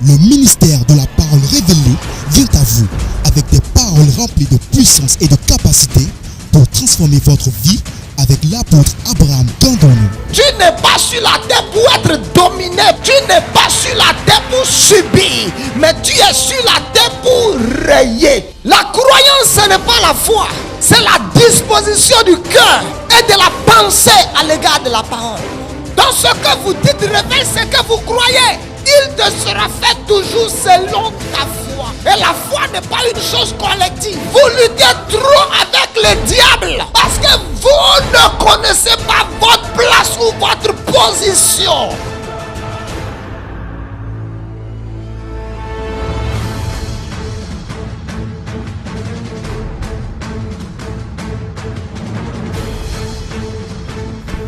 Le ministère de la parole révélée vient à vous avec des paroles remplies de puissance et de capacité pour transformer votre vie avec l'apôtre Abraham Gandonou. Tu n'es pas sur la terre pour être dominé, tu n'es pas sur la terre pour subir, mais tu es sur la terre pour rayer. La croyance, ce n'est pas la foi, c'est la disposition du cœur et de la pensée à l'égard de la parole. Dans ce que vous dites révèle ce que vous croyez. Il te sera fait toujours selon ta foi. Et la foi n'est pas une chose collective. Vous luttez trop avec le diable parce que vous ne connaissez pas votre place ou votre position.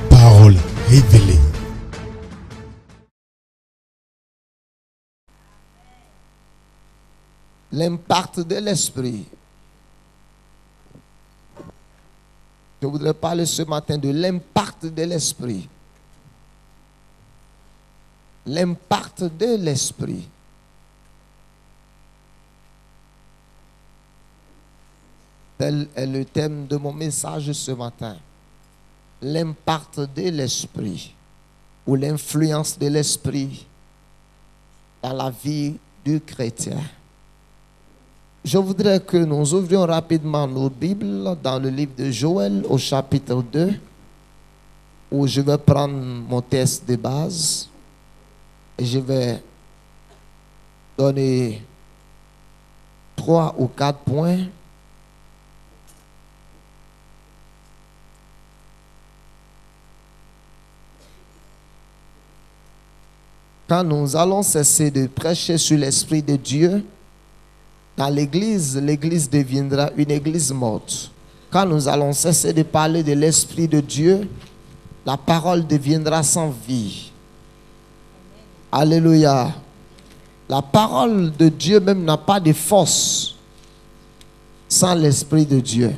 Parole révélée. L'impact de l'esprit. Je voudrais parler ce matin de l'impact de l'esprit. L'impact de l'esprit. Tel est le thème de mon message ce matin. L'impact de l'esprit ou l'influence de l'esprit dans la vie du chrétien. Je voudrais que nous ouvrions rapidement nos Bibles dans le livre de Joël au chapitre 2, où je vais prendre mon texte de base et je vais donner 3 ou 4 points. Quand nous allons cesser de prêcher sur l'Esprit de Dieu, dans l'église, l'église deviendra une église morte. Quand nous allons cesser de parler de l'Esprit de Dieu, la parole deviendra sans vie. Alléluia. La parole de Dieu même n'a pas de force sans l'Esprit de Dieu.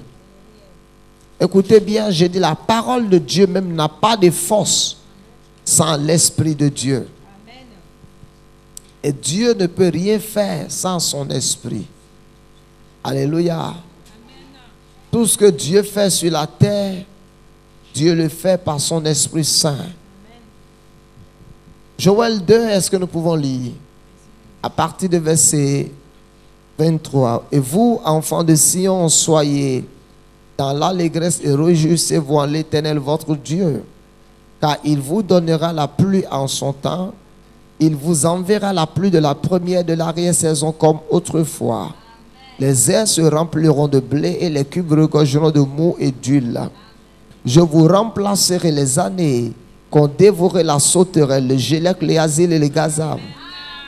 Écoutez bien, j'ai dit la parole de Dieu même n'a pas de force sans l'Esprit de Dieu. Et Dieu ne peut rien faire sans son esprit. Alléluia. Amen. Tout ce que Dieu fait sur la terre, Dieu le fait par son Esprit Saint. Amen. Joël 2, est-ce que nous pouvons lire à partir de verset 23. Et vous, enfants de Sion, soyez dans l'allégresse et réjouissez-vous en l'Éternel votre Dieu, car il vous donnera la pluie en son temps. Il vous enverra la pluie de la première de l'arrière-saison comme autrefois. Les airs se rempliront de blé et les cubes regorgeront de mou et d'huile. Je vous remplacerai les années qu'ont dévoré la sauterelle, le gélec, les asiles et les gazam.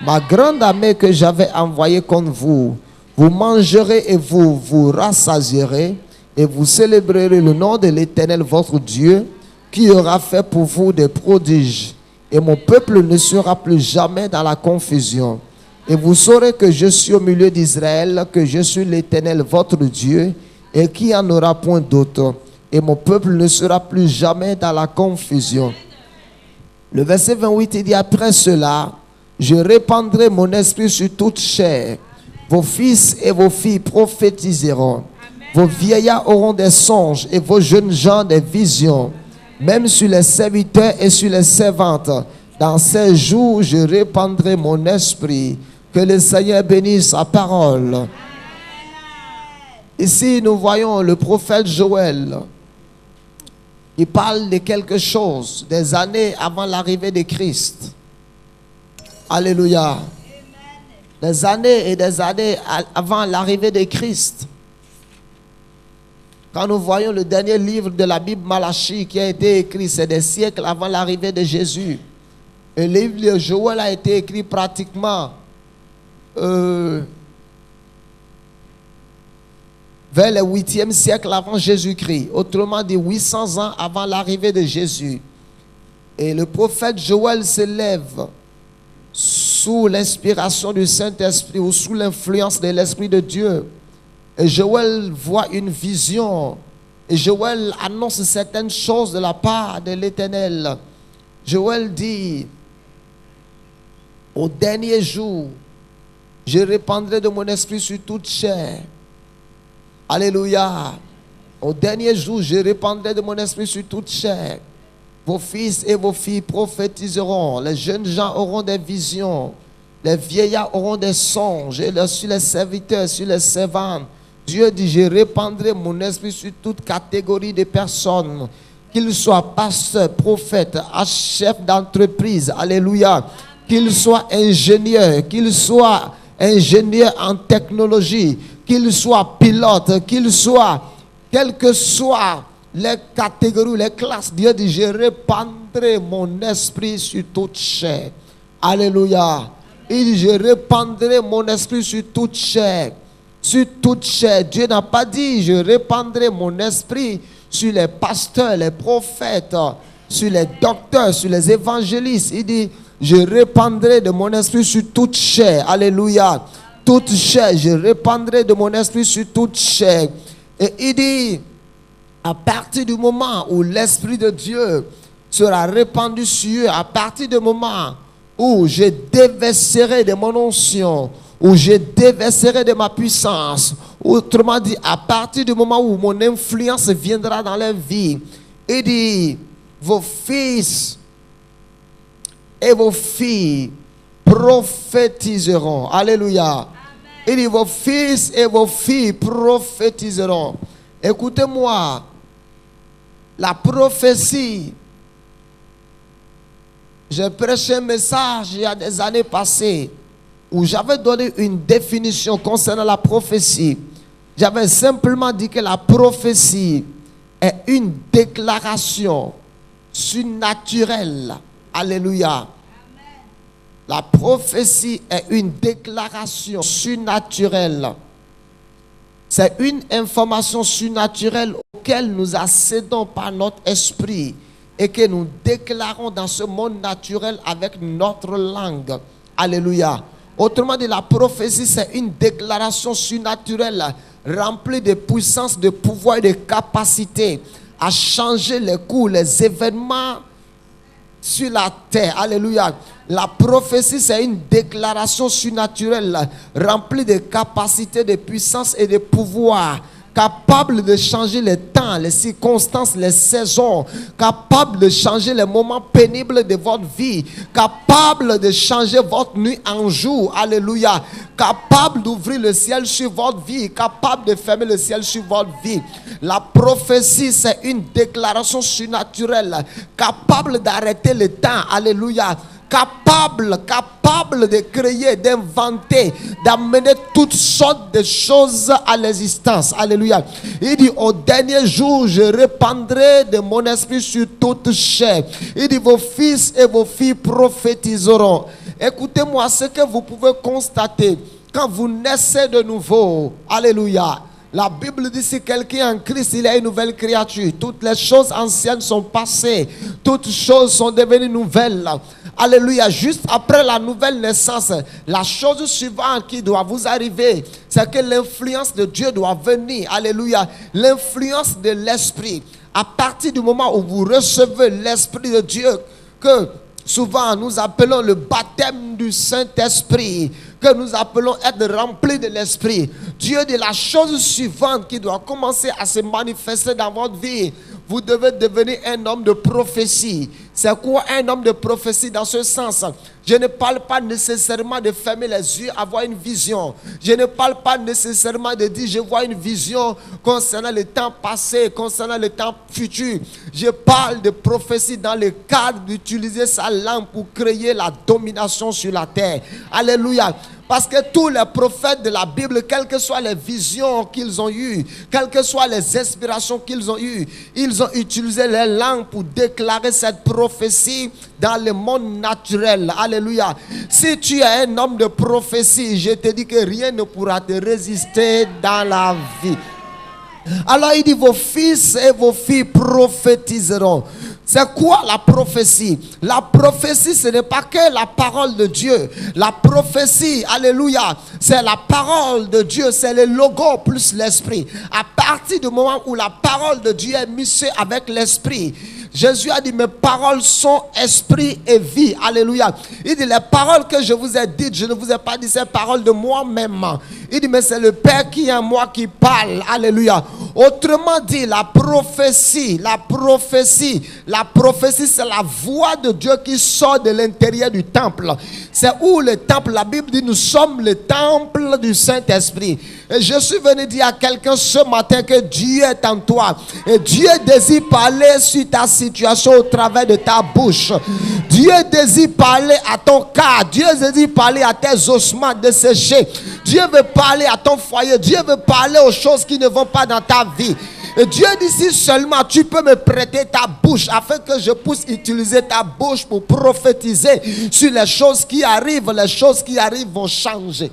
Ma grande armée que j'avais envoyée contre vous, vous mangerez et vous vous rassasierez et vous célébrerez le nom de l'Éternel votre Dieu qui aura fait pour vous des prodiges. Et mon peuple ne sera plus jamais dans la confusion. Et vous saurez que je suis au milieu d'Israël, que je suis l'Éternel votre Dieu, et qu'il n'y en aura point d'autre. Et mon peuple ne sera plus jamais dans la confusion. Le verset 28, il dit, après cela, je répandrai mon esprit sur toute chair. Vos fils et vos filles prophétiseront. Vos vieillards auront des songes et vos jeunes gens des visions. Même sur les serviteurs et sur les servantes. Dans ces jours, je répandrai mon esprit. Que le Seigneur bénisse sa parole. Ici, nous voyons le prophète Joël. Il parle de quelque chose des années avant l'arrivée de Christ. Alléluia. Des années et des années avant l'arrivée de Christ. Quand nous voyons le dernier livre de la Bible, Malachie, qui a été écrit, c'est des siècles avant l'arrivée de Jésus. Et le livre de Joël a été écrit pratiquement vers le 8e siècle avant Jésus-Christ. Autrement dit, 800 ans avant l'arrivée de Jésus. Et le prophète Joël s'élève sous l'inspiration du Saint-Esprit ou sous l'influence de l'Esprit de Dieu. Et Joël voit une vision. Et Joël annonce certaines choses de la part de l'Éternel. Joël dit, Au dernier jour, je répandrai de mon esprit sur toute chair. Alléluia. Au dernier jour, je répandrai de mon esprit sur toute chair. Vos fils et vos filles prophétiseront. Les jeunes gens auront des visions. Les vieillards auront des songes. Et sur les serviteurs, sur les servantes. Dieu dit, je répandrai mon esprit sur toute catégorie de personnes. Qu'ils soient pasteurs, prophètes, chefs d'entreprise. Alléluia. Qu'ils soient ingénieurs. Qu'ils soient ingénieurs en technologie. Qu'ils soient pilotes. Qu'ils soient, quelles que soient les catégories, les classes. Dieu dit, je répandrai mon esprit sur toute chair. Alléluia. Il dit, je répandrai mon esprit sur toute chair. Sur toute chair. Dieu n'a pas dit, je répandrai mon esprit sur les pasteurs, les prophètes, sur les docteurs, sur les évangélistes. Il dit, je répandrai de mon esprit sur toute chair. Alléluia. Toute chair, je répandrai de mon esprit sur toute chair. Et il dit, à partir du moment où l'Esprit de Dieu sera répandu sur eux, à partir du moment où je déverserai de mon onction, où je déverserai de ma puissance, autrement dit, à partir du moment où mon influence viendra dans leur vie, il dit, vos fils et vos filles prophétiseront. Alléluia. Il dit, vos fils et vos filles prophétiseront. Écoutez-moi, la prophétie, j'ai prêché un message il y a des années passées où j'avais donné une définition concernant la prophétie. J'avais simplement dit que la prophétie est une déclaration surnaturelle. Alléluia. La prophétie est une déclaration surnaturelle. C'est une information surnaturelle auquel nous accédons par notre esprit et que nous déclarons dans ce monde naturel avec notre langue. Alléluia. Autrement dit, la prophétie, c'est une déclaration surnaturelle remplie de puissance, de pouvoir et de capacité à changer les cours, les événements sur la terre. Alléluia. La prophétie, c'est une déclaration surnaturelle remplie de capacités, de puissance et de pouvoir, capable de changer les temps, les circonstances, les saisons, capable de changer les moments pénibles de votre vie, capable de changer votre nuit en jour. Alléluia. Capable d'ouvrir le ciel sur votre vie, capable de fermer le ciel sur votre vie. La prophétie, c'est une déclaration surnaturelle, capable d'arrêter le temps. Alléluia. Capable de créer, d'inventer, d'amener toutes sortes de choses à l'existence. Alléluia. Il dit, au dernier jour, je répandrai de mon esprit sur toute chair. Il dit, vos fils et vos filles prophétiseront. Écoutez-moi, ce que vous pouvez constater quand vous naissez de nouveau. Alléluia. La Bible dit, si quelqu'un est en Christ, il est une nouvelle créature. Toutes les choses anciennes sont passées. Toutes choses sont devenues nouvelles. Alléluia. Juste après la nouvelle naissance, la chose suivante qui doit vous arriver, c'est que l'influence de Dieu doit venir. Alléluia. L'influence de l'Esprit. À partir du moment où vous recevez l'Esprit de Dieu, que souvent nous appelons le baptême du Saint-Esprit, que nous appelons être remplis de l'Esprit, Dieu dit, la chose suivante qui doit commencer à se manifester dans votre vie, vous devez devenir un homme de prophétie. C'est quoi un homme de prophétie dans ce sens? Je ne parle pas nécessairement de fermer les yeux, avoir une vision. Je ne parle pas nécessairement de dire je vois une vision concernant le temps passé, concernant le temps futur. Je parle de prophétie dans le cadre d'utiliser sa langue pour créer la domination sur la terre. Alléluia. Parce que tous les prophètes de la Bible, quelles que soient les visions qu'ils ont eues, quelles que soient les inspirations qu'ils ont eues, ils ont utilisé les langues pour déclarer cette prophétie dans le monde naturel. Alléluia. Si tu es un homme de prophétie, je te dis que rien ne pourra te résister dans la vie. Alors il dit, vos fils et vos filles prophétiseront. C'est quoi la prophétie? La prophétie, ce n'est pas que la parole de Dieu. La prophétie, alléluia, c'est la parole de Dieu, c'est le logo plus l'esprit. À partir du moment où la parole de Dieu est mixée avec l'esprit, Jésus a dit, mes paroles sont esprit et vie. Alléluia. Il dit, les paroles que je vous ai dites, je ne vous ai pas dit ces paroles de moi-même. Il dit, mais c'est le Père qui est en moi qui parle. Alléluia. Autrement dit, la prophétie, c'est la voix de Dieu qui sort de l'intérieur du temple. C'est où le temple, la Bible dit, nous sommes le temple du Saint-Esprit. Et je suis venu dire à quelqu'un ce matin que Dieu est en toi. Et Dieu désire parler sur ta situation au travers de ta bouche. Dieu désire parler à ton cas. Dieu désire parler à tes ossements desséchés. Dieu veut parler à ton foyer. Dieu veut parler aux choses qui ne vont pas dans ta vie. Et Dieu dit, si seulement tu peux me prêter ta bouche afin que je puisse utiliser ta bouche pour prophétiser sur les choses qui arrivent vont changer.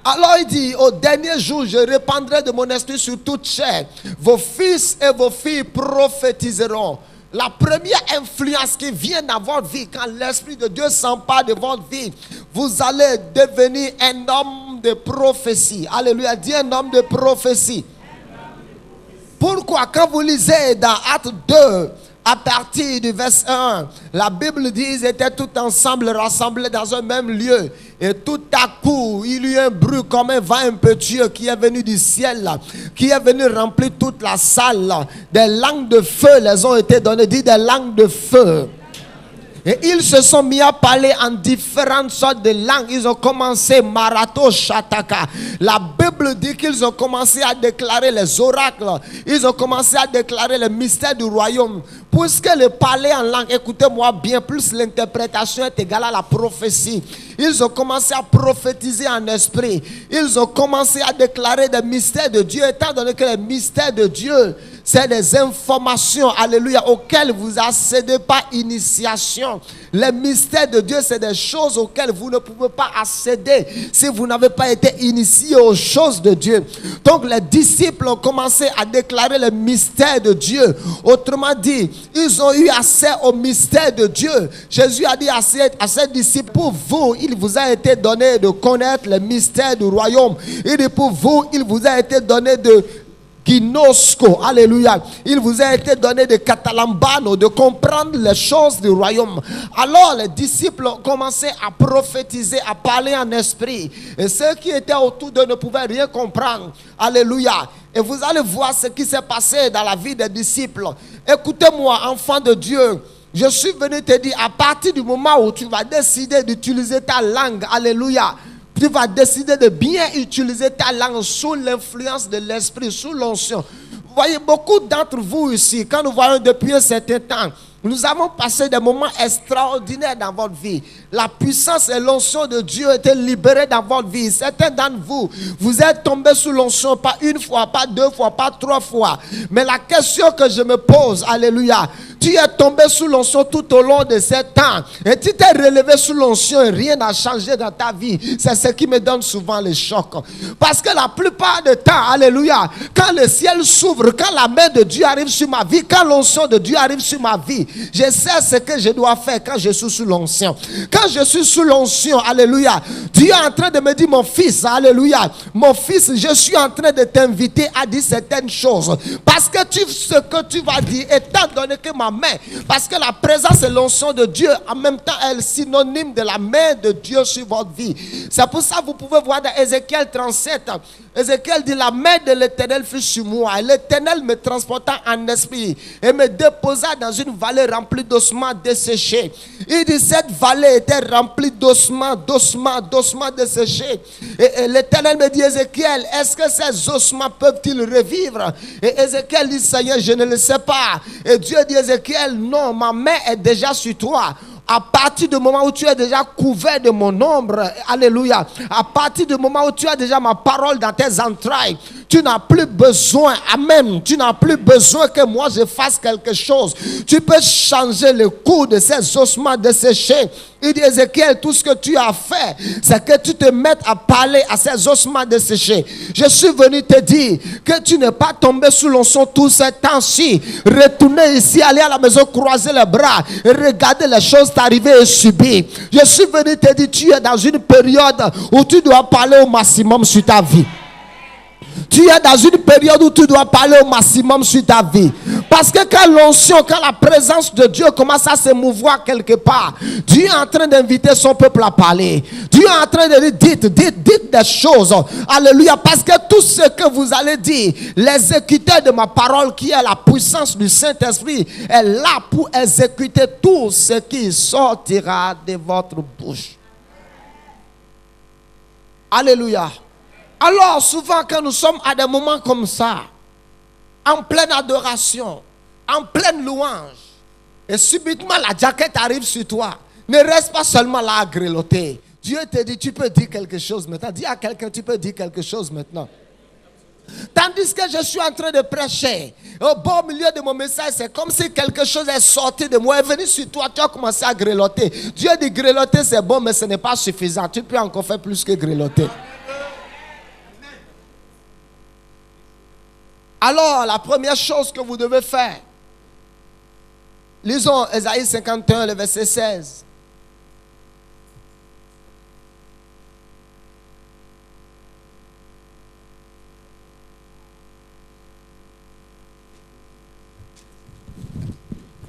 Alors il dit, au dernier jour, je répandrai de mon esprit sur toute chair. Vos fils et vos filles prophétiseront. La première influence qui vient dans votre vie, quand l'Esprit de Dieu s'empare de votre vie, vous allez devenir un homme de prophétie. Alléluia, dis un homme de prophétie. Pourquoi? Quand vous lisez dans Actes 2, à partir du verset 1, la Bible dit qu'ils étaient tous ensemble rassemblés dans un même lieu. Et tout à coup, il y eut un bruit comme un vent impétueux qui est venu du ciel, qui est venu remplir toute la salle. Des langues de feu les ont été données, dit des langues de feu. Et ils se sont mis à parler en différentes sortes de langues. Ils ont commencé Marato Shataka. La Bible dit qu'ils ont commencé à déclarer les oracles. Ils ont commencé à déclarer les mystères du royaume. Puisque le parler en langue, écoutez-moi bien, plus l'interprétation est égale à la prophétie. Ils ont commencé à prophétiser en esprit. Ils ont commencé à déclarer des mystères de Dieu. Étant donné que les mystères de Dieu, c'est des informations, alléluia, auxquelles vous accédez par initiation. Les mystères de Dieu, c'est des choses auxquelles vous ne pouvez pas accéder si vous n'avez pas été initié aux choses de Dieu. Donc les disciples ont commencé à déclarer les mystères de Dieu. Autrement dit, ils ont eu accès aux mystères de Dieu. Jésus a dit à ses disciples, pour vous, il vous a été donné de connaître les mystères du royaume. Il dit, pour vous, il vous a été donné de Ginosko, alléluia. Il vous a été donné de Catalambano, de comprendre les choses du royaume. Alors les disciples ont commencé à prophétiser, à parler en esprit. Et ceux qui étaient autour d'eux ne pouvaient rien comprendre. Alléluia. Et vous allez voir ce qui s'est passé dans la vie des disciples. Écoutez-moi, enfant de Dieu. Je suis venu te dire, à partir du moment où tu vas décider d'utiliser ta langue, alléluia, tu vas décider de bien utiliser ta langue sous l'influence de l'esprit, sous l'onction. Vous voyez, beaucoup d'entre vous ici, quand nous voyons depuis un certain temps, nous avons passé des moments extraordinaires dans votre vie. La puissance et l'onction de Dieu étaient libérées dans votre vie. Certains d'entre vous, vous êtes tombés sous l'onction, pas une fois, pas deux fois, pas trois fois. Mais la question que je me pose, alléluia, tu es tombé sous l'onction tout au long de ces temps. Et tu t'es relevé sous l'onction et rien n'a changé dans ta vie. C'est ce qui me donne souvent le choc. Parce que la plupart du temps, alléluia, quand le ciel s'ouvre, quand la main de Dieu arrive sur ma vie, quand l'onction de Dieu arrive sur ma vie, je sais ce que je dois faire quand je suis sous l'onction. Quand je suis sous l'onction, alléluia, Dieu est en train de me dire, mon fils, alléluia, mon fils, je suis en train de t'inviter à dire certaines choses. Parce que ce que tu vas dire, étant donné que ma main, parce que la présence et l'onction de Dieu, en même temps, elle est synonyme de la main de Dieu sur votre vie. C'est pour ça que vous pouvez voir dans Ézéchiel 37, Ézéchiel dit, la main de l'Éternel fut sur moi. Et l'Éternel me transporta en esprit et me déposa dans une vallée remplie d'ossements desséchés. Il dit, cette vallée était remplie d'ossements desséchés. Et l'Éternel me dit, Ézéchiel, est-ce que ces ossements peuvent-ils revivre? Et Ézéchiel dit, Seigneur, je ne le sais pas. Et Dieu dit, Ézéchiel, non, ma main est déjà sur toi. À partir du moment où tu es déjà couvert de mon ombre, alléluia, à partir du moment où tu as déjà ma parole dans tes entrailles, tu n'as plus besoin, amen, tu n'as plus besoin que moi je fasse quelque chose. Tu peux changer le cours de ces ossements desséchés. Il dit, Ézéchiel, tout ce que tu as fait, c'est que tu te mettes à parler à ces ossements desséchés. Je suis venu te dire que tu n'es pas tombé sous l'onction tout ce temps-ci. Retournez ici, allez à la maison, croiser les bras et regarder les choses t'arriver et subir. Je suis venu te dire, tu es dans une période où tu dois parler au maximum sur ta vie. Tu es dans une période où tu dois parler au maximum sur ta vie. Parce que quand l'onction, quand la présence de Dieu commence à se mouvoir quelque part, Dieu est en train d'inviter son peuple à parler. Dieu est en train de dire, dites des choses. Alléluia. Parce que tout ce que vous allez dire, l'exécuteur de ma parole, qui est la puissance du Saint-Esprit, est là pour exécuter tout ce qui sortira de votre bouche. Alléluia. Alors souvent quand nous sommes à des moments comme ça, en pleine adoration, en pleine louange, et subitement la jaquette arrive sur toi, ne reste pas seulement là à grelotter. Dieu te dit, tu peux dire quelque chose maintenant. Dis à quelqu'un, tu peux dire quelque chose maintenant. Tandis que je suis en train de prêcher, au beau milieu de mon message, c'est comme si quelque chose est sorti de moi, est venu sur toi, tu as commencé à grelotter. Dieu dit, grelotter c'est bon, mais ce n'est pas suffisant. Tu peux encore faire plus que grelotter. Alors, la première chose que vous devez faire, lisons Ésaïe 51, le verset 16.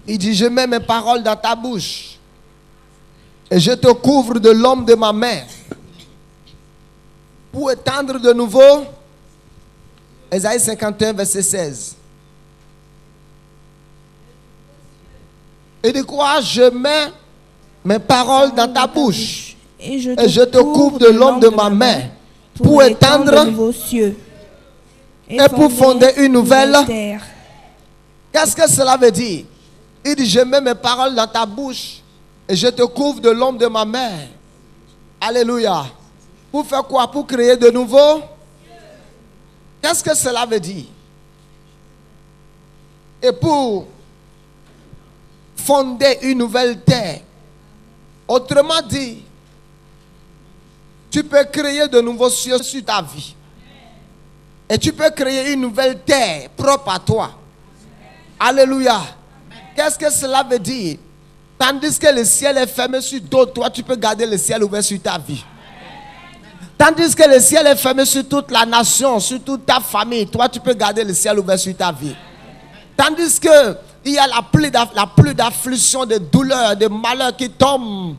Il dit, je mets mes paroles dans ta bouche et je te couvre de l'homme de ma main pour étendre de nouveau. Ésaïe 51, verset 16. Il dit quoi? Je mets mes paroles dans ta bouche et je te couvre de l'homme de ma main pour étendre vos cieux et pour fonder une nouvelle terre. Qu'est-ce que cela veut dire? Il dit, je mets mes paroles dans ta bouche et je te couvre de l'homme de ma main. Alléluia. Pour faire quoi? Pour créer de nouveau. Qu'est-ce que cela veut dire? Et pour fonder une nouvelle terre. Autrement dit, tu peux créer de nouveaux cieux sur ta vie. Et tu peux créer une nouvelle terre propre à toi. Alléluia. Qu'est-ce que cela veut dire? Tandis que le ciel est fermé sur d'autres, toi tu peux garder le ciel ouvert sur ta vie. Tandis que le ciel est fermé sur toute la nation, sur toute ta famille, toi tu peux garder le ciel ouvert sur ta vie. Tandis que il y a la pluie d'affliction, de douleur, de malheur qui tombe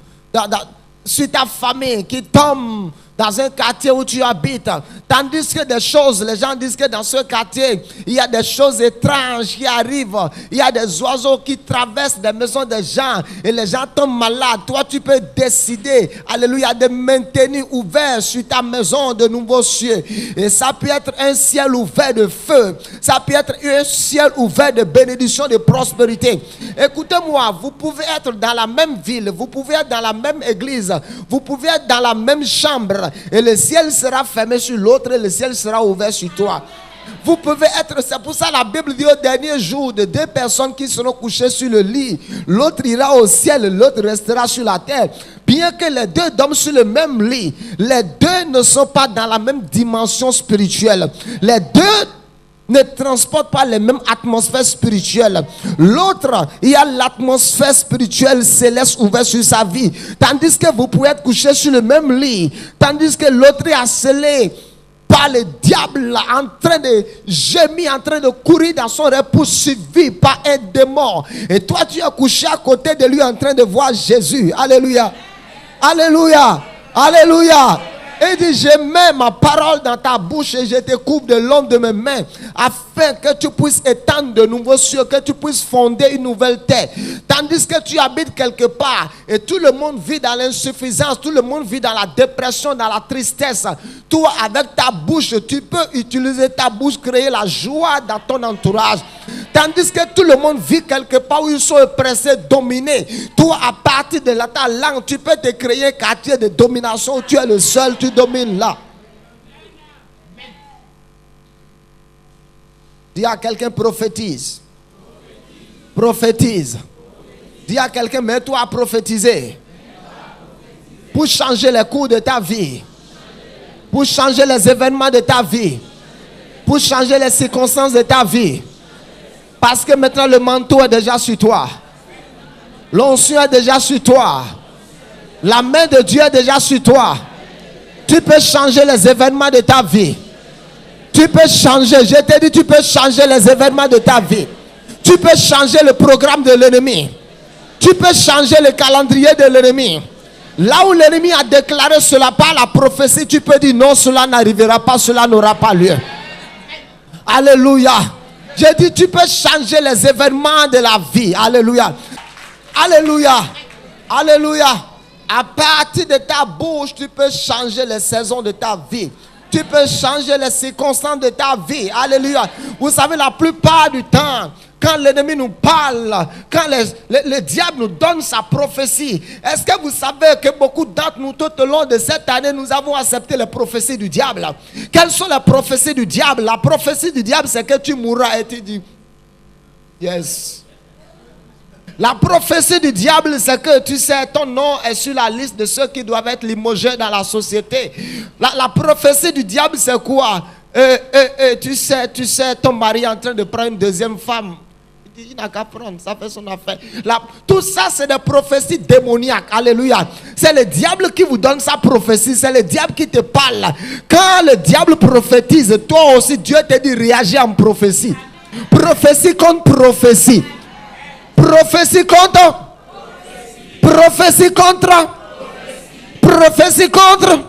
sur ta famille, qui tombe dans un quartier où tu habites. Tandis que des choses, les gens disent que dans ce quartier, il y a des choses étranges qui arrivent. Il y a des oiseaux qui traversent des maisons des gens et les gens tombent malades. Toi, tu peux décider, alléluia, de maintenir ouvert sur ta maison de nouveaux cieux. Et ça peut être un ciel ouvert de feu. Ça peut être un ciel ouvert de bénédiction, de prospérité. Écoutez-moi, vous pouvez être dans la même ville, vous pouvez être dans la même église, vous pouvez être dans la même chambre. Et le ciel sera fermé sur l'autre et le ciel sera ouvert sur toi. Vous pouvez être, c'est pour ça la Bible dit au dernier jour de deux personnes qui seront couchées sur le lit, l'autre ira au ciel, l'autre restera sur la terre. Bien que les deux dorment sur le même lit, les deux ne sont pas dans la même dimension spirituelle. Les deux ne transportent pas les mêmes atmosphères spirituelles. L'autre, il y a l'atmosphère spirituelle céleste ouverte sur sa vie. Tandis que vous pouvez être couché sur le même lit. Tandis que l'autre est asselé par le diable, en train de gémir, en train de courir dans son rêve, poursuivi par un démon. Et toi, tu es couché à côté de lui en train de voir Jésus. Alléluia. Alléluia. Alléluia. Il dit, je mets ma parole dans ta bouche et je te couvre de l'homme de mes mains, afin que tu puisses étendre de nouveaux cieux, que tu puisses fonder une nouvelle terre. Tandis que tu habites quelque part et tout le monde vit dans l'insuffisance, tout le monde vit dans la dépression, dans la tristesse. Toi, avec ta bouche, tu peux utiliser ta bouche, créer la joie dans ton entourage. Tandis que tout le monde vit quelque part où ils sont oppressés, dominés. Toi, à partir de ta langue, tu peux te créer un quartier de domination où tu es le seul, tu domines là. Dis à quelqu'un, prophétise. Prophétise. Dis à quelqu'un, mets-toi à prophétiser. Pour changer les cours de ta vie. Pour changer les événements de ta vie. Pour changer les circonstances de ta vie. Parce que maintenant le manteau est déjà sur toi. L'onction est déjà sur toi. La main de Dieu est déjà sur toi. Tu peux changer les événements de ta vie. Tu peux changer. Je te dis, tu peux changer les événements de ta vie. Tu peux changer le programme de l'ennemi. Tu peux changer le calendrier de l'ennemi. Là où l'ennemi a déclaré cela par la prophétie, tu peux dire non, cela n'arrivera pas, cela n'aura pas lieu. Alléluia. J'ai dit, tu peux changer les événements de la vie. Alléluia. Alléluia. Alléluia. À partir de ta bouche, tu peux changer les saisons de ta vie. Tu peux changer les circonstances de ta vie. Alléluia. Vous savez, la plupart du temps, quand l'ennemi nous parle, quand le diable nous donne sa prophétie, est-ce que vous savez que beaucoup d'entre nous, tout au long de cette année, nous avons accepté les prophéties du diable? Quelles sont les prophéties du diable? La prophétie du diable, c'est que tu mourras et tu dis, yes. La prophétie du diable, c'est que tu sais, ton nom est sur la liste de ceux qui doivent être limogés dans la société. La prophétie du diable, c'est quoi? Tu sais, ton mari est en train de prendre une deuxième femme. Il n'a qu'à prendre, ça fait son affaire. Tout ça, c'est des prophéties démoniaques. Alléluia. C'est le diable qui vous donne sa prophétie. C'est le diable qui te parle. Quand le diable prophétise, toi aussi, Dieu te dit réagis en prophétie. Prophétie contre prophétie. Prophétie contre. Prophétie contre. Prophétie contre.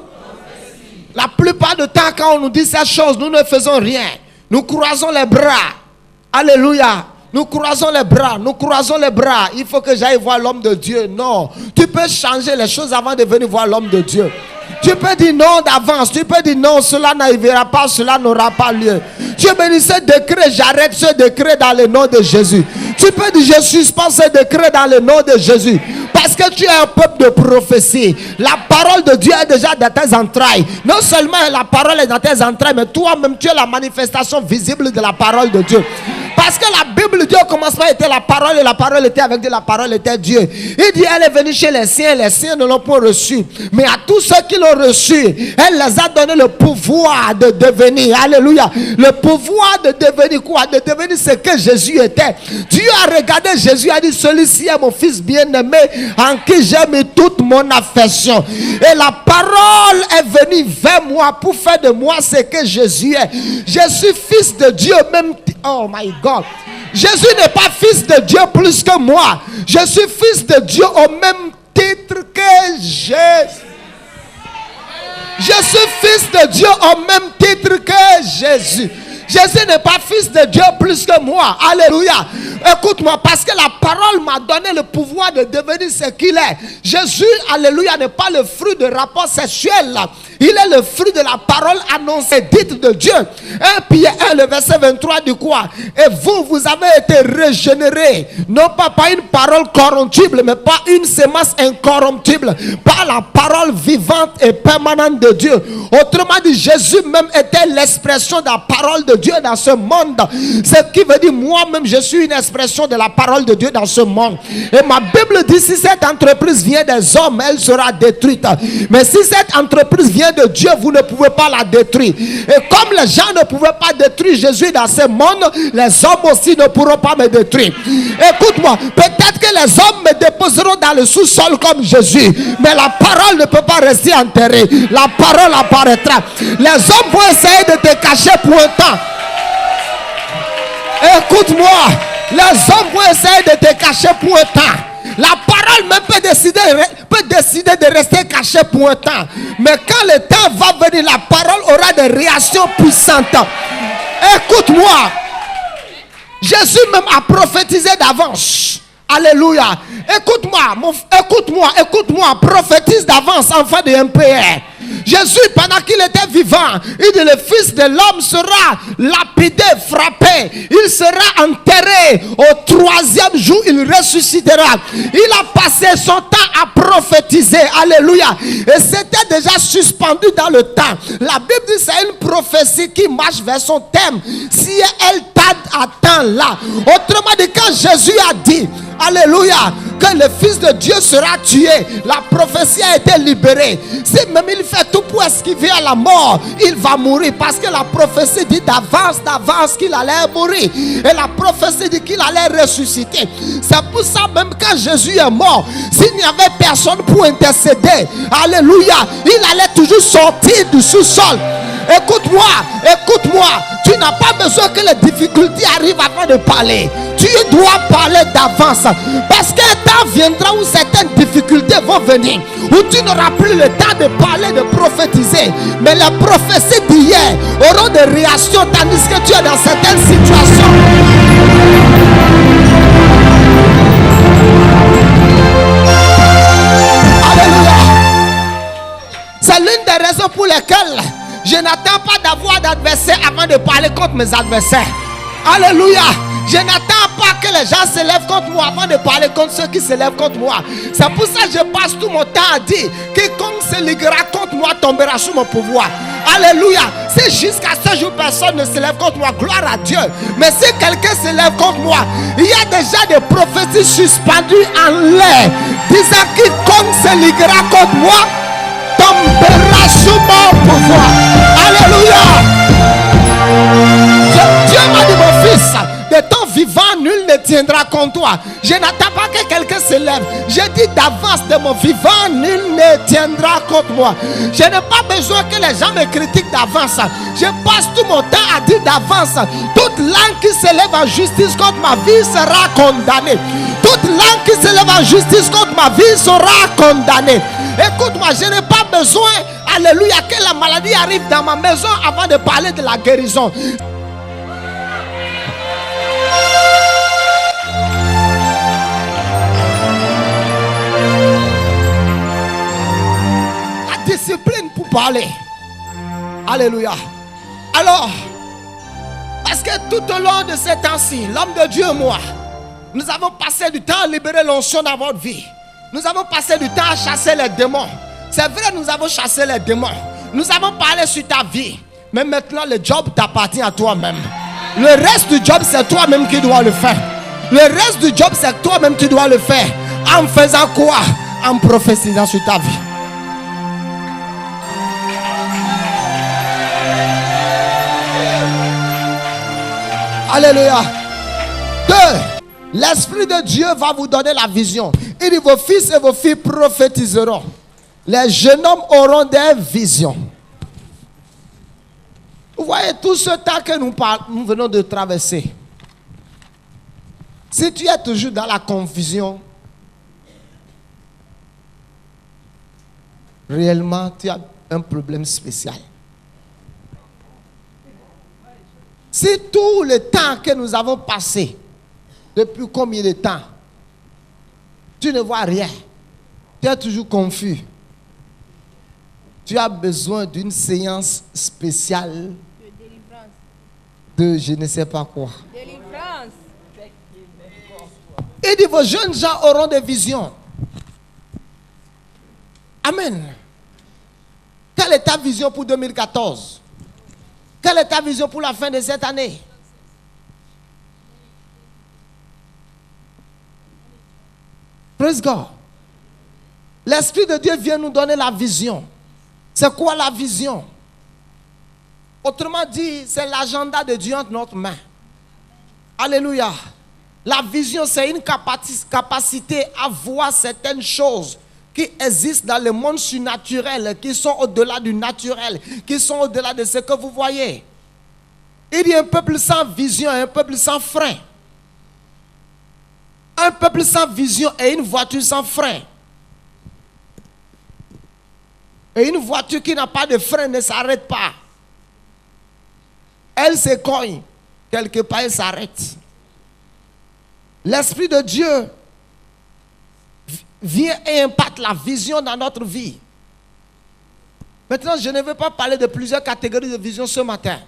La plupart du temps, quand on nous dit ces choses, nous ne faisons rien. Nous croisons les bras. Alléluia. Nous croisons les bras, nous croisons les bras. Il faut que j'aille voir l'homme de Dieu. Non, tu peux changer les choses avant de venir voir l'homme de Dieu. Tu peux dire non d'avance. Tu peux dire non, cela n'arrivera pas, cela n'aura pas lieu. Tu peux dire ce décret, j'arrête ce décret dans le nom de Jésus. Tu peux dire je suspends ce décret dans le nom de Jésus. Parce que tu es un peuple de prophétie. La parole de Dieu est déjà dans tes entrailles. Non seulement la parole est dans tes entrailles, mais toi-même tu es la manifestation visible de la parole de Dieu. Parce que la Bible dit au commencement était la parole et la parole était avec Dieu, la parole était Dieu. Il dit elle est venue chez les siens ne l'ont pas reçue. Mais à tous ceux qui l'ont reçue, elle les a donné le pouvoir de devenir. Alléluia. Le pouvoir de devenir quoi? De devenir ce que Jésus était. Dieu a regardé Jésus, a dit celui-ci est mon fils bien-aimé en qui j'ai mis toute mon affection. Et la parole est venue vers moi pour faire de moi ce que Jésus est. Je suis fils de Dieu même. Oh my God. Jésus n'est pas fils de Dieu plus que moi. Je suis fils de Dieu au même titre que Jésus. Je suis fils de Dieu au même titre que Jésus. Jésus n'est pas fils de Dieu plus que moi. Alléluia. Écoute-moi, parce que la parole m'a donné le pouvoir de devenir ce qu'il est. Jésus, alléluia, n'est pas le fruit de rapport sexuel. Il est le fruit de la parole annoncée, dite de Dieu. 1 Pierre 1, le verset 23 dit quoi? Et vous avez été régénérés, non pas par une parole corruptible, mais par une sémence incorruptible, par la parole vivante et permanente de Dieu. Autrement dit, Jésus même était l'expression de la parole de Dieu dans ce monde. Ce qui veut dire, moi-même, je suis une expression de la parole de Dieu dans ce monde. Et ma Bible dit, si cette entreprise vient des hommes, elle sera détruite. Mais si cette entreprise vient de Dieu, vous ne pouvez pas la détruire. Et comme les gens ne pouvaient pas détruire Jésus dans ce monde, les hommes aussi ne pourront pas me détruire. Écoute-moi, peut-être que les hommes me déposeront dans le sous-sol comme Jésus, mais la parole ne peut pas rester enterrée. La parole apparaîtra. Les hommes vont essayer de te cacher pour un temps. Écoute-moi, les hommes vont essayer de te cacher pour un temps. La parole même peut décider de rester cachée pour un temps. Mais quand le temps va venir, la parole aura des réactions puissantes. Écoute-moi. Jésus même a prophétisé d'avance. Alléluia. Écoute-moi. Prophétise d'avance, enfant de MPR. Jésus, pendant qu'il était vivant, il dit le Fils de l'homme sera lapidé, frappé. Il sera enterré. Au 3e jour, il ressuscitera. Il a passé son temps à prophétiser. Alléluia. Et c'était déjà suspendu dans le temps. La Bible dit c'est une prophétie qui marche vers son thème. Si elle attend là. Autrement dit, quand Jésus a dit, alléluia, que le Fils de Dieu sera tué, la prophétie a été libérée. Si même il fait tout pour esquiver à la mort, il va mourir, parce que la prophétie dit d'avance qu'il allait mourir. Et la prophétie dit qu'il allait ressusciter. C'est pour ça même quand Jésus est mort, s'il n'y avait personne pour intercéder, alléluia, il allait toujours sortir du sous-sol. Écoute-moi, tu n'as pas besoin que les difficultés arrivent avant de parler. Tu tu dois parler d'avance. Parce qu'un temps viendra où certaines difficultés vont venir, où tu n'auras plus le temps de parler, de prophétiser. Mais les prophéties d'hier auront des réactions tandis que tu es dans certaines situations. Alléluia. C'est l'une des raisons pour lesquelles je n'attends pas d'avoir d'adversaires avant de parler contre mes adversaires. Alléluia. Je n'attends pas que les gens se lèvent contre moi avant de parler contre ceux qui se lèvent contre moi. C'est pour ça que je passe tout mon temps à dire: quiconque se liguera contre moi tombera sous mon pouvoir. Alléluia. Si jusqu'à ce jour personne ne se lève contre moi, gloire à Dieu. Mais si quelqu'un se lève contre moi, il y a déjà des prophéties suspendues en l'air disant: quiconque se liguera contre moi tombera sous mon pouvoir. Alléluia. Dieu m'a dit: mon fils, de ton vivant, nul ne tiendra contre toi. Je n'attends pas que quelqu'un se lève. Je dis d'avance: de mon vivant, nul ne tiendra contre moi. Je n'ai pas besoin que les gens me critiquent d'avance. Je passe tout mon temps à dire d'avance: toute langue qui se lève en justice contre ma vie sera condamnée. Toute langue qui se lève en justice contre ma vie sera condamnée. Écoute-moi, je n'ai pas besoin, alléluia, que la maladie arrive dans ma maison avant de parler de la guérison. Discipline pour parler. Alléluia. Alors, parce que tout au long de ces temps-ci, l'homme de Dieu et moi, nous avons passé du temps à libérer l'onction dans votre vie. Nous avons passé du temps à chasser les démons. C'est vrai, nous avons chassé les démons. Nous avons parlé sur ta vie. Mais maintenant, le job t'appartient à toi-même. Le reste du job, c'est toi-même qui dois le faire. Le reste du job, c'est toi-même qui dois le faire. En faisant quoi? En prophétisant sur ta vie. Alléluia. 2. L'Esprit de Dieu va vous donner la vision. Il dit: vos fils et vos filles prophétiseront. Les jeunes hommes auront des visions. Vous voyez tout ce temps que nous venons de traverser. Si tu es toujours dans la confusion, réellement tu as un problème spécial. Si tout le temps que nous avons passé, depuis combien de temps, tu ne vois rien, tu es toujours confus, tu as besoin d'une séance spéciale de je ne sais pas quoi. Délivrance. Il dit: vos jeunes gens auront des visions. Amen. Quelle est ta vision pour 2014? Quelle est ta vision pour la fin de cette année? Praise God. L'Esprit de Dieu vient nous donner la vision. C'est quoi la vision? Autrement dit, c'est l'agenda de Dieu entre notre main. Alléluia. La vision, c'est une capacité à voir certaines choses qui existent dans le monde surnaturel, qui sont au-delà du naturel, qui sont au-delà de ce que vous voyez. Il y a un peuple sans vision et un peuple sans frein. Un peuple sans vision et une voiture sans frein. Et une voiture qui n'a pas de frein ne s'arrête pas. Elle se cogne. Quelque part, elle s'arrête. L'Esprit de Dieu vient et impacte la vision dans notre vie. Maintenant, je ne veux pas parler de plusieurs catégories de vision ce matin.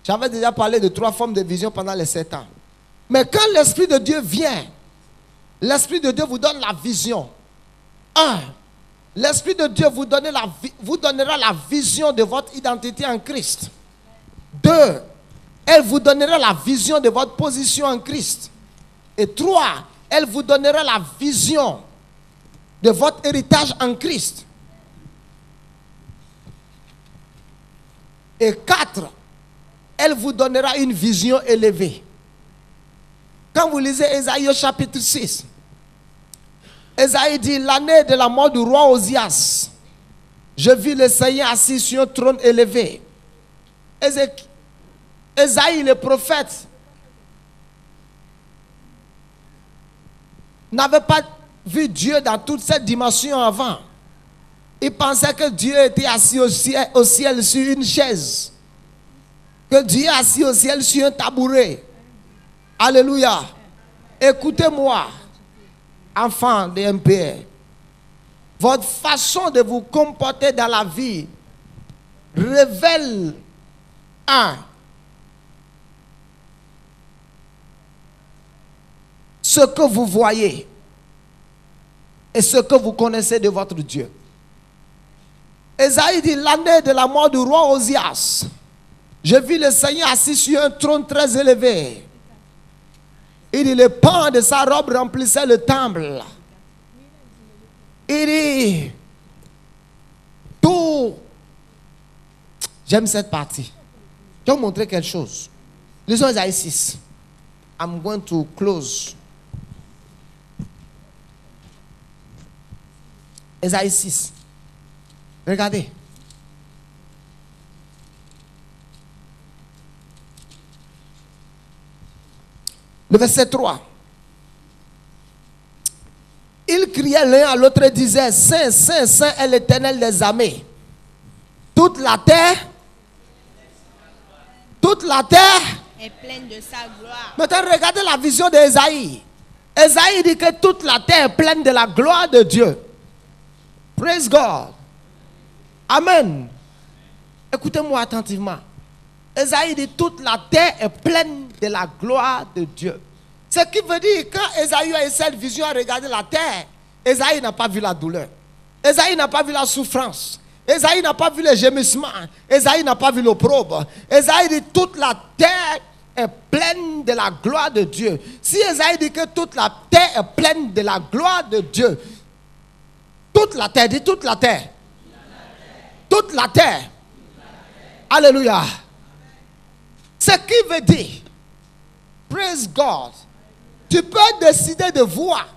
J'avais déjà parlé de 3 formes de vision pendant les 7 ans. Mais quand l'Esprit de Dieu vient, l'Esprit de Dieu vous donne la vision. 1. L'Esprit de Dieu vous donnera la vision de votre identité en Christ. 2. Elle vous donnera la vision de votre position en Christ. Et 3. Elle vous donnera la vision de votre héritage en Christ. Et 4. Elle vous donnera une vision élevée. Quand vous lisez Ésaïe au chapitre 6, Ésaïe dit: l'année de la mort du roi Osias, je vis le Seigneur assis sur un trône élevé. Ésaïe le prophète n'avait pas vu Dieu dans toute cette dimension avant. Il pensait que Dieu était assis au ciel sur une chaise. Que Dieu est assis au ciel sur un tabouret. Alléluia. Écoutez-moi, enfants de MPR. Votre façon de vous comporter dans la vie révèle ce que vous voyez et ce que vous connaissez de votre Dieu. Ésaïe dit, l'année de la mort du roi Osias, je vis le Seigneur assis sur un trône très élevé. Il dit, le pan de sa robe remplissait le temple. Il dit, tout. J'aime cette partie. Je vais vous montrer quelque chose. Lisons Ésaïe 6. I'm going to close. Ésaïe 6. Regardez. Le verset 3. Ils criaient l'un à l'autre et disaient, Saint, Saint, Saint est l'Éternel des armées. Toute la terre est pleine de sa gloire. Maintenant, regardez la vision d'Ésaïe. Ésaïe dit que toute la terre est pleine de la gloire de Dieu. Praise God. Amen. Écoutez-moi attentivement. Ésaïe dit toute la terre est pleine de la gloire de Dieu. Ce qui veut dire, quand Ésaïe a eu cette vision à regarder la terre, Ésaïe n'a pas vu la douleur. Ésaïe n'a pas vu la souffrance. Ésaïe n'a pas vu le gémissement. Ésaïe n'a pas vu l'opprobre. Ésaïe dit toute la terre est pleine de la gloire de Dieu. Si Ésaïe dit que toute la terre est pleine de la gloire de Dieu, toute la terre, dit toute la terre. Toute la terre. Alléluia. Ce qui veut dire, praise God, tu peux décider de voir,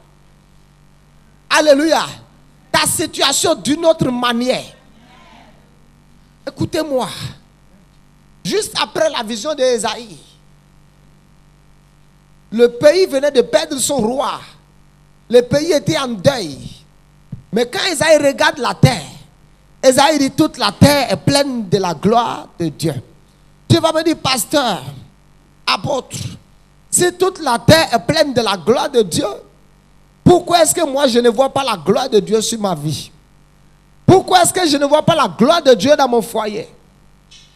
alléluia, ta situation d'une autre manière. Écoutez-moi, juste après la vision d'Ésaïe, le pays venait de perdre son roi. Le pays était en deuil. Mais quand Ésaïe regarde la terre, Ésaïe dit toute la terre est pleine de la gloire de Dieu. Tu vas me dire, pasteur, apôtre, si toute la terre est pleine de la gloire de Dieu, pourquoi est-ce que moi je ne vois pas la gloire de Dieu sur ma vie? Pourquoi est-ce que je ne vois pas la gloire de Dieu dans mon foyer?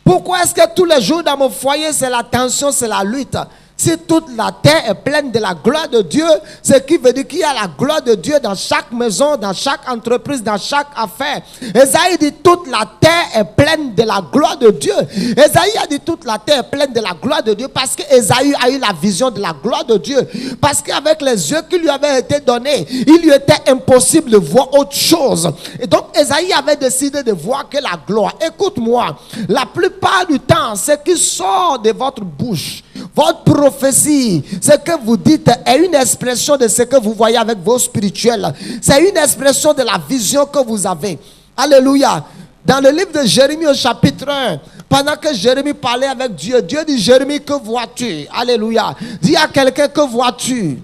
Pourquoi est-ce que tous les jours dans mon foyer c'est la tension, c'est la lutte? Si toute la terre est pleine de la gloire de Dieu, ce qui veut dire qu'il y a la gloire de Dieu dans chaque maison, dans chaque entreprise, dans chaque affaire. Ésaïe dit toute la terre est pleine de la gloire de Dieu. Ésaïe a dit toute la terre est pleine de la gloire de Dieu parce que Ésaïe a eu la vision de la gloire de Dieu. Parce qu'avec les yeux qui lui avaient été donnés, il lui était impossible de voir autre chose. Et donc Ésaïe avait décidé de voir que la gloire. Écoute-moi, la plupart du temps, ce qui sort de votre bouche, votre prophétie, ce que vous dites est une expression de ce que vous voyez avec vos spirituels. C'est une expression de la vision que vous avez. Alléluia. Dans le livre de Jérémie au chapitre 1, pendant que Jérémie parlait avec Dieu, Dieu dit, Jérémie, que vois-tu? Alléluia. Dis à quelqu'un, que vois-tu?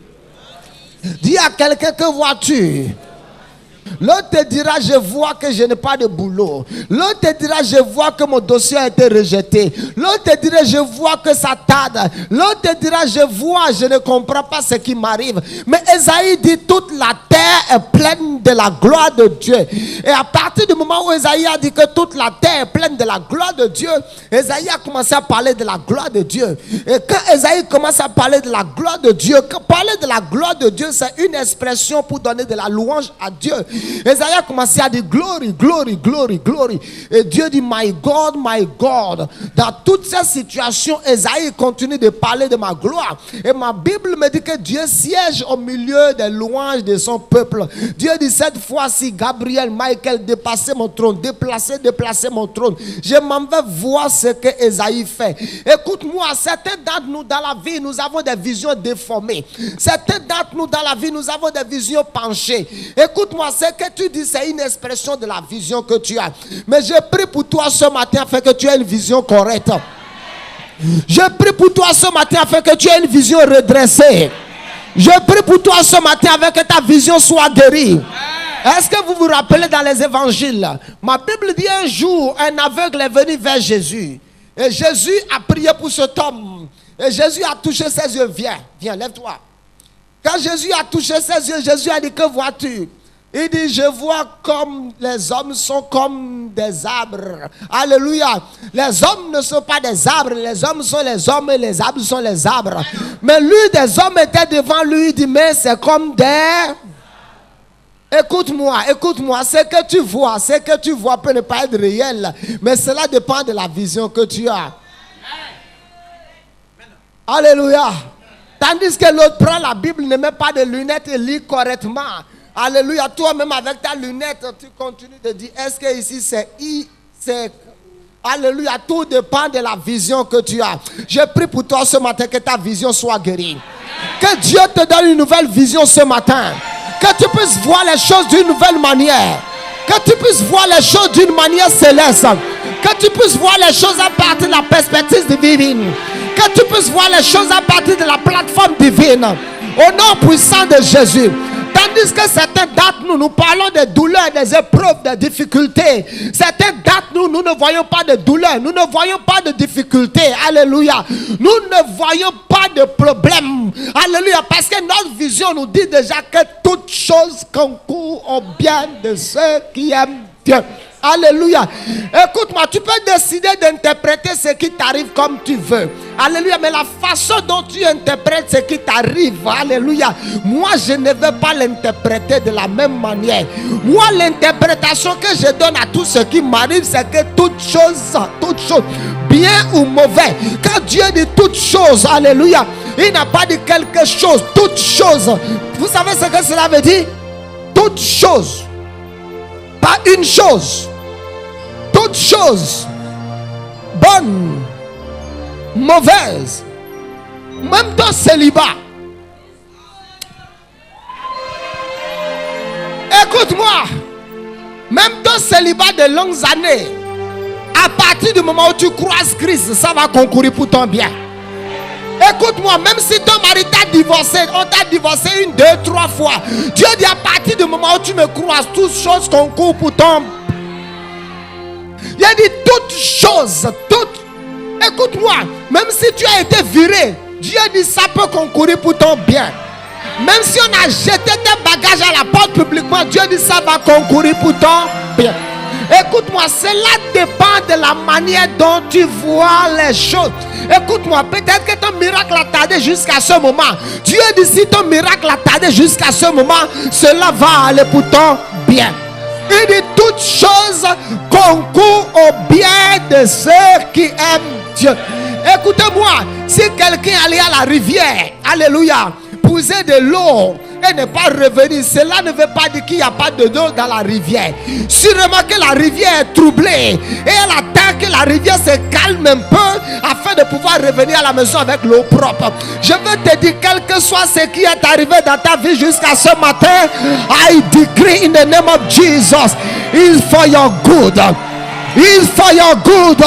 Dis à quelqu'un, que vois-tu? L'autre te dira, je vois que je n'ai pas de boulot. L'autre te dira, je vois que mon dossier a été rejeté. L'autre te dira, je vois que ça tarde. L'autre te dira, je vois, je ne comprends pas ce qui m'arrive. Mais Ésaïe dit, toute la terre est pleine de la gloire de Dieu. Et à partir du moment où Ésaïe a dit que toute la terre est pleine de la gloire de Dieu, Ésaïe a commencé à parler de la gloire de Dieu. Et quand Ésaïe commence à parler de la gloire de Dieu, parler de la gloire de Dieu, c'est une expression pour donner de la louange à Dieu. Ésaïe a commencé à dire glory, glory, glory, glory. Et Dieu dit my God, my God. Dans toutes ces situations, Ésaïe continue de parler de ma gloire. Et ma Bible me dit que Dieu siège au milieu des louanges de son peuple. Dieu dit cette fois-ci, Gabriel, Michael, dépassez mon trône, déplacez mon trône. Je m'en vais voir ce que Ésaïe fait. Écoute-moi, certains d'entre nous dans la vie, nous avons des visions déformées. Certains d'entre nous dans la vie, nous avons des visions penchées. Écoute-moi, ce que tu dis, c'est une expression de la vision que tu as. Mais je prie pour toi ce matin afin que tu aies une vision correcte. Je prie pour toi ce matin afin que tu aies une vision redressée. Je prie pour toi ce matin avec que ta vision soit guérie. Est-ce que vous vous rappelez dans les évangiles? Ma Bible dit un jour, un aveugle est venu vers Jésus. Et Jésus a prié pour cet homme. Et Jésus a touché ses yeux. Viens, viens, lève-toi. Quand Jésus a touché ses yeux, Jésus a dit, que vois-tu? Il dit, je vois comme les hommes sont comme des arbres. Alléluia. Les hommes ne sont pas des arbres. Les hommes sont les hommes et les arbres sont les arbres. Mais lui, des hommes étaient devant lui. Il dit, mais c'est comme des... Écoute-moi, écoute-moi. Ce que tu vois peut ne pas être réel. Mais cela dépend de la vision que tu as. Alléluia. Tandis que l'autre prend la Bible, ne met pas de lunettes et lit correctement. Alléluia. Toi-même avec ta lunette, tu continues de dire, est-ce que ici c'est I, c'est... Alléluia. Tout dépend de la vision que tu as. Je prie pour toi ce matin que ta vision soit guérie. Que Dieu te donne une nouvelle vision ce matin. Que tu puisses voir les choses d'une nouvelle manière. Que tu puisses voir les choses d'une manière céleste. Que tu puisses voir les choses à partir de la perspective divine. Que tu puisses voir les choses à partir de la plateforme divine. Au nom puissant de Jésus. Tandis que certains d'entre nous, nous parlons des douleurs, des épreuves, des difficultés. Certains d'entre nous, nous ne voyons pas de douleurs, nous ne voyons pas de difficultés. Alléluia. Nous ne voyons pas de problème. Alléluia. Parce que notre vision nous dit déjà que toutes choses concourent au bien de ceux qui aiment Dieu. Alléluia. Écoute-moi, tu peux décider d'interpréter ce qui t'arrive comme tu veux. Alléluia. Mais la façon dont tu interprètes ce qui t'arrive, alléluia, moi je ne vais pas l'interpréter de la même manière. Moi, l'interprétation que je donne à tout ce qui m'arrive, c'est que toute chose, bien ou mauvais, quand Dieu dit toute chose, alléluia, il n'a pas dit quelque chose, toute chose. Vous savez ce que cela veut dire? Toute chose. Pas une chose. Toute chose. Bonne. Mauvaise. Même ton célibat. Écoute-moi. Même ton célibat de longues années. À partir du moment où tu croises Christ, ça va concourir pour ton bien. Écoute-moi, même si ton mari t'a divorcé, on t'a divorcé 1, 2, 3 fois. Dieu dit à partir du moment où tu me croises, toutes choses concourent pour ton... Il a dit toutes choses, toutes. Écoute-moi, même si tu as été viré, Dieu dit ça peut concourir pour ton bien. Même si on a jeté tes bagages à la porte publiquement, Dieu dit ça va concourir pour ton bien. Écoute-moi, cela dépend de la manière dont tu vois les choses. Écoute-moi, peut-être que ton miracle a tardé jusqu'à ce moment. Dieu dit si ton miracle a tardé jusqu'à ce moment, cela va aller pour ton bien. Il dit toutes choses concourent au bien de ceux qui aiment Dieu. Écoutez-moi, si quelqu'un allait à la rivière, alléluia, puiser de l'eau et ne pas revenir, cela ne veut pas dire qu'il n'y a pas de d'eau dans la rivière. Sûrement que la rivière est troublée et elle attend que la rivière se calme un peu afin de pouvoir revenir à la maison avec l'eau propre. Je veux te dire, quel que soit ce qui est arrivé dans ta vie jusqu'à ce matin, I decree in the name of Jesus, it's for your good. It's for your good.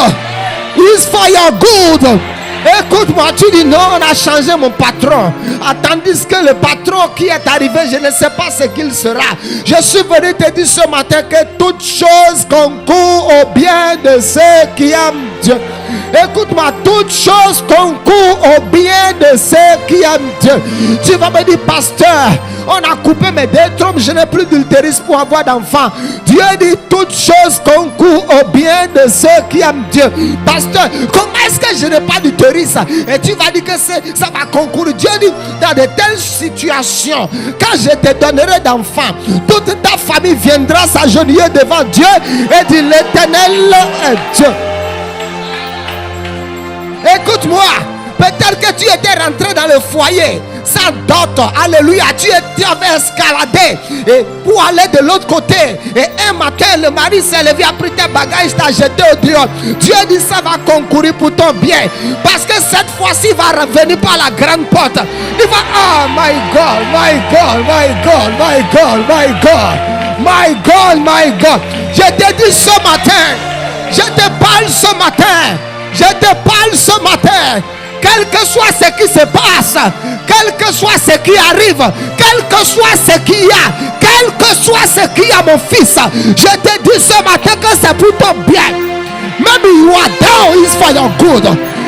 It's for your good. Écoute-moi, tu dis non, on a changé mon patron. Tandis que le patron qui est arrivé, je ne sais pas ce qu'il sera. Je suis venu te dire ce matin que toutes choses concourent au bien de ceux qui aiment Dieu. Écoute-moi, toutes choses concourent au bien de ceux qui aiment Dieu. Tu vas me dire, pasteur, on a coupé mes 2 trompes, je n'ai plus d'ultérus pour avoir d'enfants. Dieu dit toutes choses concourent au bien de ceux qui aiment Dieu. Pasteur, comment est-ce que je n'ai pas d'ultérus? Et tu vas dire que ça va concourir. Dieu dit, dans de telles situations, quand je te donnerai d'enfants, toute ta famille viendra s'agenouiller devant Dieu et dit, l'Éternel est Dieu. Écoute-moi, peut-être que tu étais rentré dans le foyer sans dot, alléluia, tu avais escaladé et pour aller de l'autre côté, et un matin le mari s'est levé, a pris tes bagages, t'a jeté au dehors. Dieu dit ça va concourir pour ton bien, parce que cette fois-ci il va revenir par la grande porte. Il va, oh my God, my God, my God, my God, my God, my God, my God. Je te dis ce matin, je te parle ce matin, je te parle ce matin, quel que soit ce qui se passe, quel que soit ce qui arrive, quel que soit ce qu'il y a, quel que soit ce qu'il y a, mon fils, je te dis ce matin que c'est pour ton bien. Maybe you are down, it's for your good.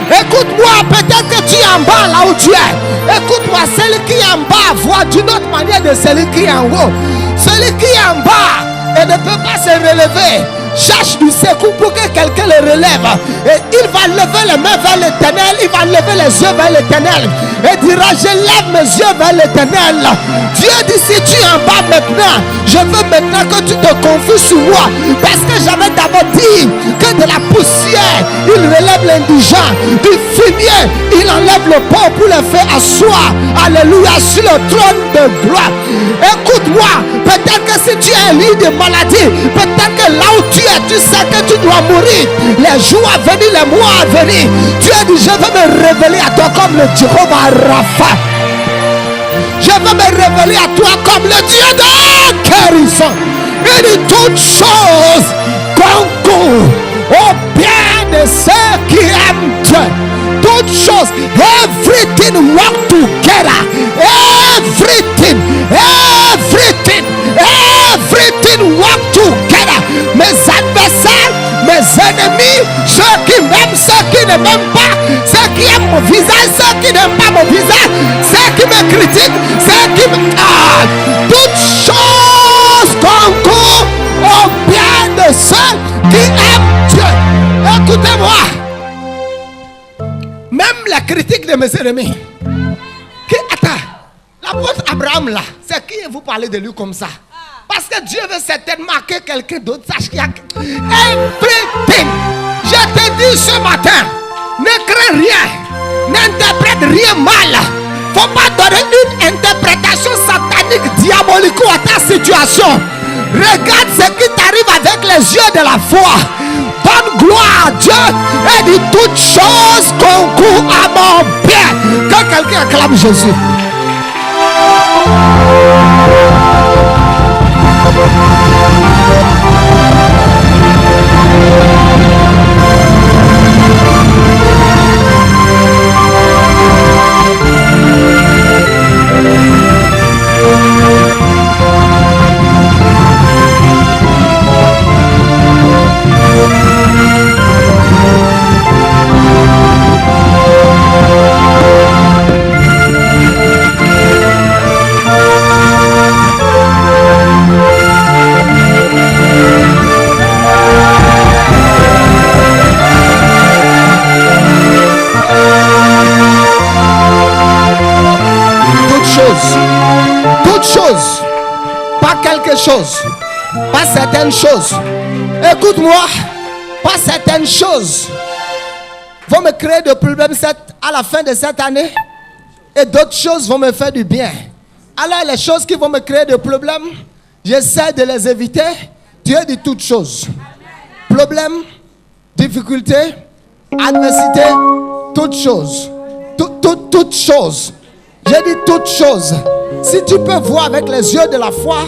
Écoute-moi, peut-être que tu es en bas là où tu es. Écoute-moi, celui qui est en bas voit d'une autre manière de celui qui est en haut. Celui qui est en bas et ne peut pas se relever cherche du secours pour que quelqu'un le relève. Et il va lever les mains vers l'éternel. Il va lever les yeux vers l'éternel. Et dira, je lève mes yeux vers l'éternel. Dieu dit, si tu es en bas maintenant, je veux maintenant que tu te confies sur moi. Parce que j'avais d'abord dit que de la poussière, il relève l'indigent. Du fumier, il enlève le pauvre pour le faire asseoir. Alléluia, sur le trône de gloire. Écoute-moi, peut-être que si tu es un lit de maladie, peut-être que là où tu es, tu sais que tu dois mourir. Les jours à venir, les mois à venir, tu as dit, je veux me révéler à toi comme le Jéhovah Rapha. Je veux me révéler à toi comme le Dieu de guérison. Et de toutes choses concourent au bien de ceux qui aiment Dieu. Toutes choses, everything work together. Everything work together. Mes adversaires, mes ennemis, ceux qui m'aiment, ceux qui ne m'aiment pas, ceux qui aiment mon visage, ceux qui n'aiment pas mon visage, ceux qui me critiquent, ceux qui me... toutes choses concourent au bien de ceux qui aiment Dieu. Écoutez-moi. Même la critique de mes ennemis. Attends, l'apôtre Abraham là, c'est qui vous parlez de lui comme ça? Parce que Dieu veut certainement que quelqu'un d'autre sache qu'il y a everything. Je te dis ce matin, ne crains rien, n'interprète rien mal. Faut pas donner une interprétation satanique, diabolique à ta situation. Regarde ce qui t'arrive avec les yeux de la foi. Donne gloire à Dieu et dit toutes choses concourent à mon bien. Quand quelqu'un acclame Jésus. Pas quelque chose, pas certaines choses. Écoute-moi, pas certaines choses vont me créer de problèmes à la fin de cette année et d'autres choses vont me faire du bien. Alors les choses qui vont me créer de problèmes, j'essaie de les éviter. Dieu dit toutes choses. Problèmes, difficultés, adversité, toutes choses. Toutes choses. J'ai dit toutes choses. Si tu peux voir avec les yeux de la foi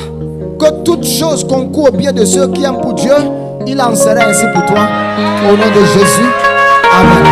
que toutes choses concourent au bien de ceux qui aiment pour Dieu, il en sera ainsi pour toi. Au nom de Jésus. Amen.